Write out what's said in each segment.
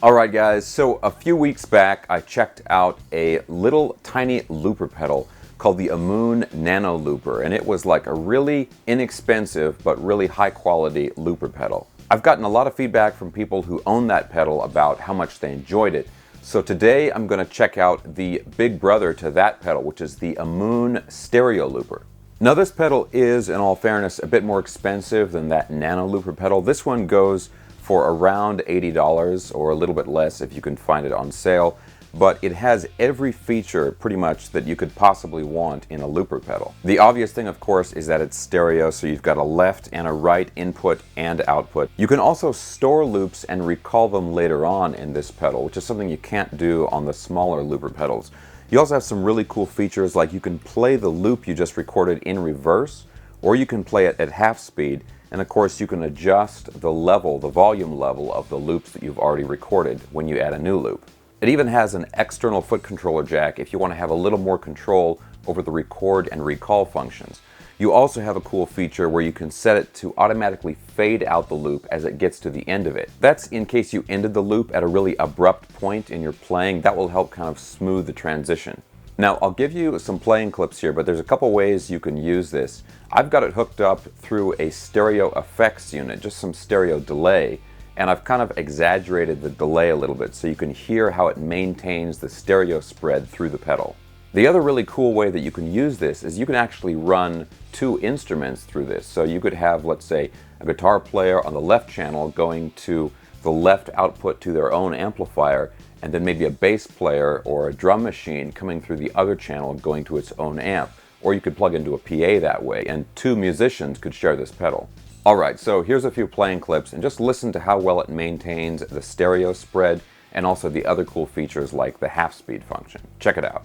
Alright guys, so a few weeks back I checked out a little tiny looper pedal called the Ammoon Nano Looper, and it was like a really inexpensive but really high quality looper pedal. I've gotten a lot of feedback from people who own that pedal about how much they enjoyed it. So today I'm going to check out the big brother to that pedal, which is the Ammoon Stereo Looper. Now this pedal is, in all fairness, a bit more expensive than that Nano Looper pedal. This one goes for around $80 or a little bit less if you can find it on sale, but it has every feature pretty much that you could possibly want in a looper pedal. The obvious thing, of course, is that it's stereo, so you've got a left and a right input and output. You can also store loops and recall them later on in this pedal, which is something you can't do on the smaller looper pedals. You also have some really cool features, like you can play the loop you just recorded in reverse, or you can play it at half speed. And of course you can adjust the level, the volume level of the loops that you've already recorded when you add a new loop. It even has an external foot controller jack if you want to have a little more control over the record and recall functions. You also have a cool feature where you can set it to automatically fade out the loop as it gets to the end of it. That's in case you ended the loop at a really abrupt point in your playing. That will help kind of smooth the transition. Now, I'll give you some playing clips here, but there's a couple ways you can use this. I've got it hooked up through a stereo effects unit, just some stereo delay, and I've kind of exaggerated the delay a little bit so you can hear how it maintains the stereo spread through the pedal. The other really cool way that you can use this is you can actually run two instruments through this. So you could have, let's say, a guitar player on the left channel going to the left output to their own amplifier, and then maybe a bass player or a drum machine coming through the other channel going to its own amp. Or you could plug into a PA that way, and two musicians could share this pedal. Alright, so here's a few playing clips, and just listen to how well it maintains the stereo spread and also the other cool features like the half speed function. Check it out.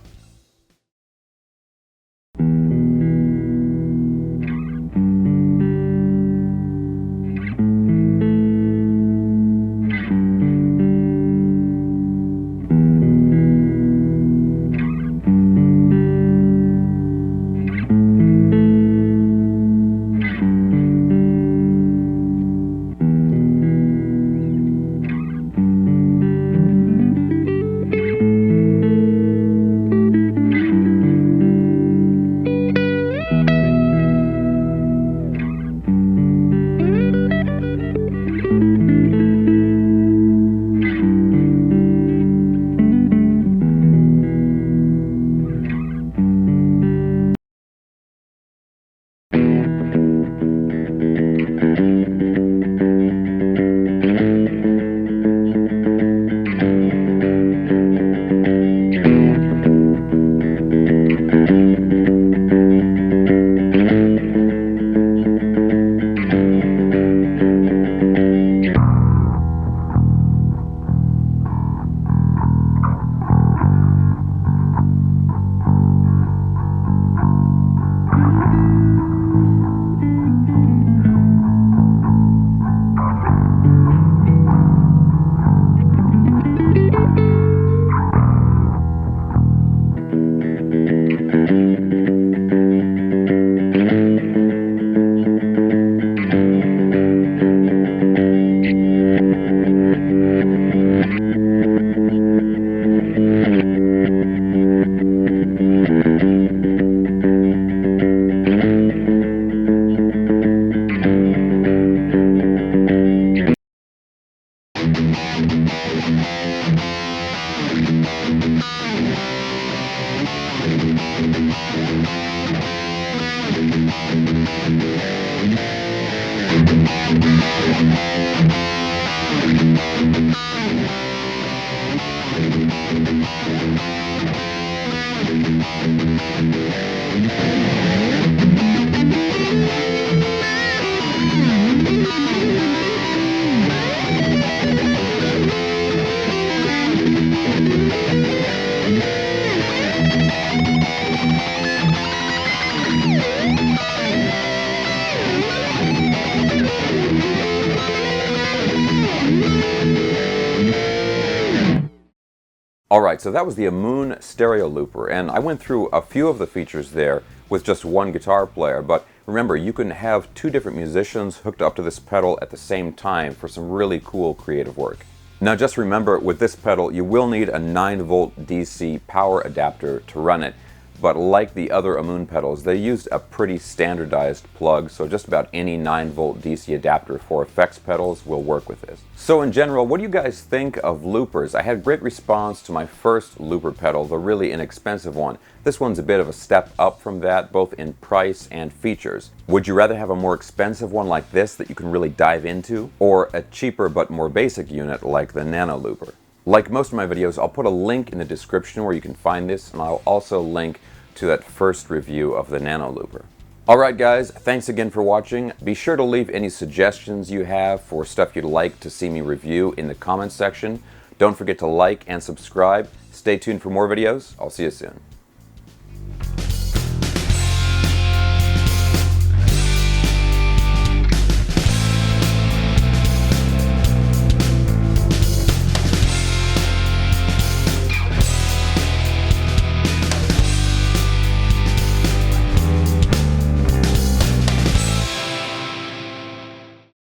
Alright, so that was the Ammoon Stereo Looper, and I went through a few of the features there with just one guitar player, but remember, you can have two different musicians hooked up to this pedal at the same time for some really cool creative work. Now just remember, with this pedal you will need a 9-volt DC power adapter to run it, but like the other Ammoon pedals, they used a pretty standardized plug, so just about any 9-volt DC adapter for effects pedals will work with this. So in general, what do you guys think of loopers? I had great response to my first looper pedal, the really inexpensive one. This one's a bit of a step up from that, both in price and features. Would you rather have a more expensive one like this that you can really dive into, or a cheaper but more basic unit like the Nano Looper? Like most of my videos, I'll put a link in the description where you can find this, and I'll also link to that first review of the Nano Looper. Alright guys, thanks again for watching. Be sure to leave any suggestions you have for stuff you'd like to see me review in the comments section. Don't forget to like and subscribe. Stay tuned for more videos. I'll see you soon.